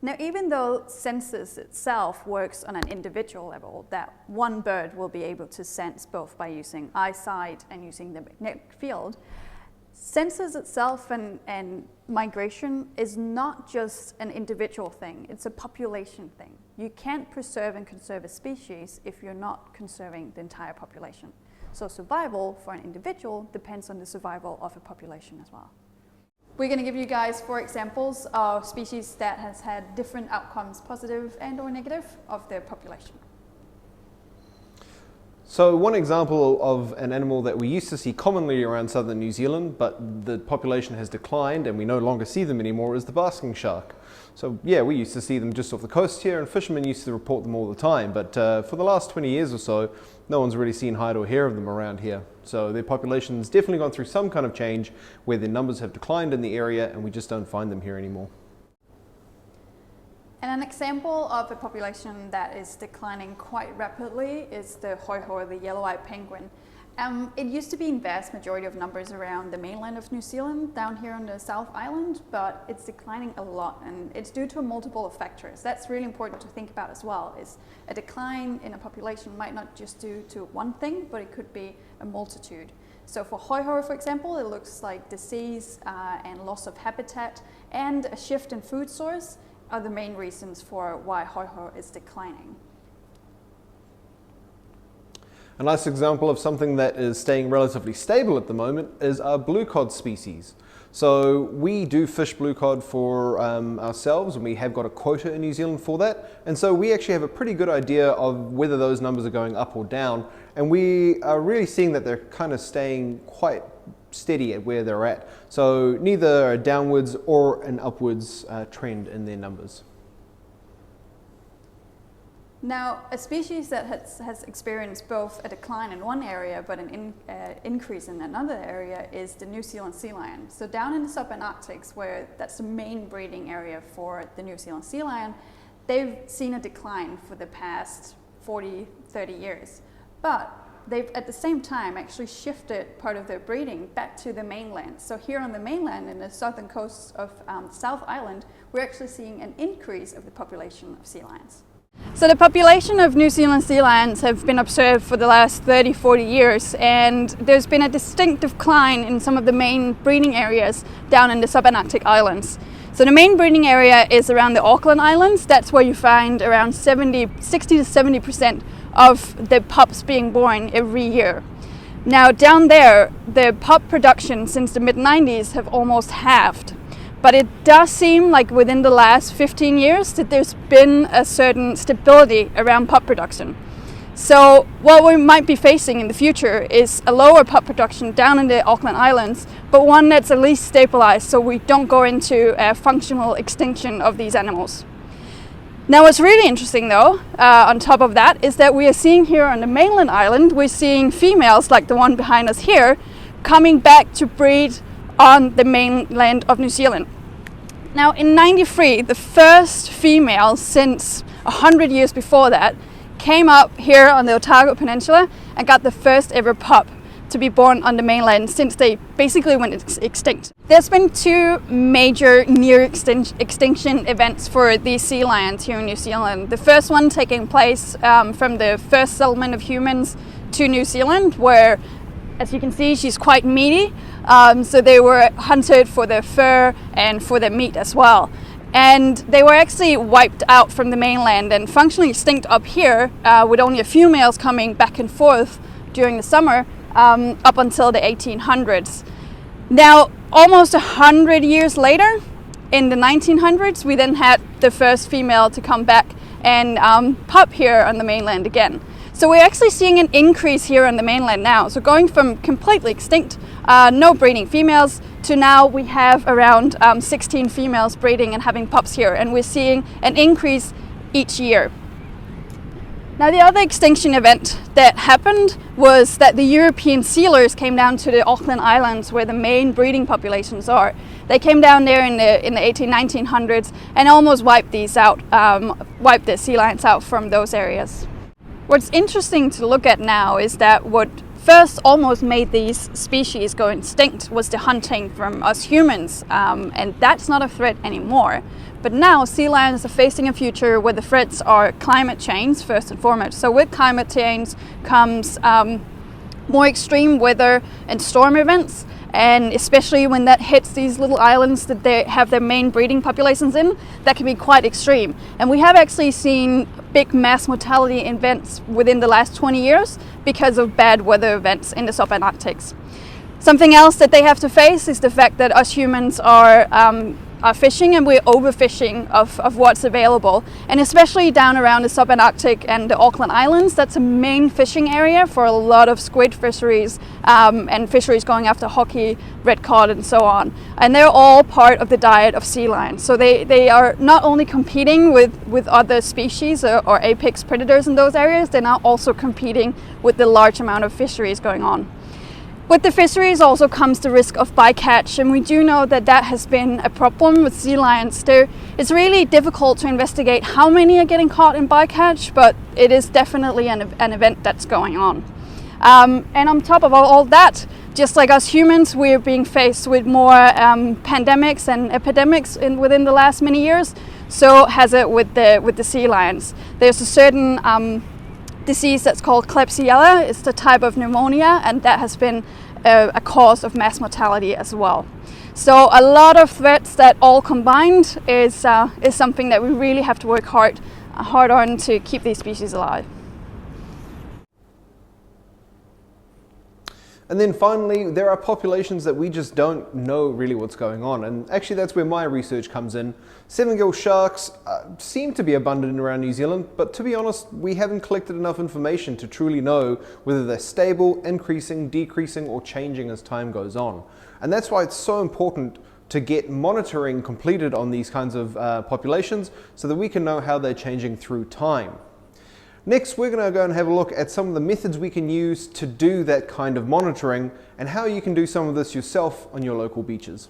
Now, even though census itself works on an individual level, that one bird will be able to sense both by using eyesight and using the magnetic field, census itself and migration is not just an individual thing, it's a population thing. You can't preserve and conserve a species if you're not conserving the entire population. So survival for an individual depends on the survival of a population as well. We're going to give you guys 4 examples of species that has had different outcomes, positive and or negative, of their population. So one example of an animal that we used to see commonly around southern New Zealand, but the population has declined and we no longer see them anymore, is the basking shark. So yeah, we used to see them just off the coast here and fishermen used to report them all the time, but for the last 20 years or so, no one's really seen hide or hair of them around here. So their population's definitely gone through some kind of change where their numbers have declined in the area and we just don't find them here anymore. And an example of a population that is declining quite rapidly is the Hoho, the yellow-eyed penguin. It used to be in vast majority of numbers around the mainland of New Zealand, down here on the South Island, but it's declining a lot, and it's due to a multiple of factors. That's really important to think about as well, is a decline in a population might not just due to one thing, but it could be a multitude. So for Hoho, for example, it looks like disease and loss of habitat and a shift in food source are the main reasons for why Hoho is declining. A nice example of something that is staying relatively stable at the moment is our blue cod species. So we do fish blue cod for ourselves, and we have got a quota in New Zealand for that. And so we actually have a pretty good idea of whether those numbers are going up or down. And we are really seeing that they're kind of staying quite steady at where they're at. So neither a downwards or an upwards trend in their numbers. Now, a species that has experienced both a decline in one area but an increase in another area is the New Zealand sea lion. So down in the subantarctics, where that's the main breeding area for the New Zealand sea lion, they've seen a decline for the past 40, 30 years. But they've at the same time actually shifted part of their breeding back to the mainland. So here on the mainland, in the southern coast of South Island, we're actually seeing an increase of the population of sea lions. So the population of New Zealand sea lions have been observed for the last 30, 40 years, and there's been a distinct decline in some of the main breeding areas down in the subantarctic islands. So the main breeding area is around the Auckland Islands. That's where you find around 60 to 70% of the pups being born every year. Now down there, the pup production since the mid-90s have almost halved. But it does seem like within the last 15 years that there's been a certain stability around pup production. So what we might be facing in the future is a lower pup production down in the Auckland Islands, but one that's at least stabilized so we don't go into a functional extinction of these animals. Now what's really interesting though, on top of that, is that we are seeing here on the mainland island, we're seeing females like the one behind us here coming back to breed on the mainland of New Zealand. Now in '93, the first female since 100 years before that came up here on the Otago Peninsula and got the first ever pup to be born on the mainland since they basically went extinct. There's been 2 major near extinction events for these sea lions here in New Zealand. The first one taking place from the first settlement of humans to New Zealand, where, as you can see, she's quite meaty. So they were hunted for their fur and for their meat as well. And they were actually wiped out from the mainland and functionally extinct up here, with only a few males coming back and forth during the summer up until the 1800s. Now, almost 100 years later, in the 1900s, we then had the first female to come back and pup here on the mainland again. So we're actually seeing an increase here on the mainland now. So going from completely extinct, no breeding females, to now we have around 16 females breeding and having pups here, and we're seeing an increase each year. Now the other extinction event that happened was that the European sealers came down to the Auckland Islands, where the main breeding populations are. They came down there in the 1900s and almost wiped these out, wiped the sea lions out from those areas. What's interesting to look at now is that what first almost made these species go extinct was the hunting from us humans, and that's not a threat anymore. But now sea lions are facing a future where the threats are climate change first and foremost. So with climate change comes more extreme weather and storm events, and especially when that hits these little islands that they have their main breeding populations in, that can be quite extreme. And we have actually seen big mass mortality events within the last 20 years because of bad weather events in the subantarctics. Something else that they have to face is the fact that us humans are fishing, and we're overfishing of what's available. And especially down around the subantarctic and the Auckland Islands, that's a main fishing area for a lot of squid fisheries and fisheries going after hockey, red cod and so on. And they're all part of the diet of sea lions. So they are not only competing with other species or apex predators in those areas, they're now also competing with the large amount of fisheries going on. With the fisheries also comes the risk of bycatch, and we do know that that has been a problem with sea lions. It's really difficult to investigate how many are getting caught in bycatch, but it is definitely an event that's going on. And on top of all that, just like us humans, we're being faced with more pandemics and epidemics within the last many years. So has it with the sea lions. There's a certain disease that's called Klebsiella. It's the type of pneumonia, and that has been a cause of mass mortality as well. So a lot of threats that all combined is something that we really have to work hard on to keep these species alive. And then finally, there are populations that we just don't know really what's going on. And actually that's where my research comes in. Seven-gill sharks seem to be abundant around New Zealand, but to be honest, we haven't collected enough information to truly know whether they're stable, increasing, decreasing, or changing as time goes on. And that's why it's so important to get monitoring completed on these kinds of populations so that we can know how they're changing through time. Next, we're going to go and have a look at some of the methods we can use to do that kind of monitoring and how you can do some of this yourself on your local beaches.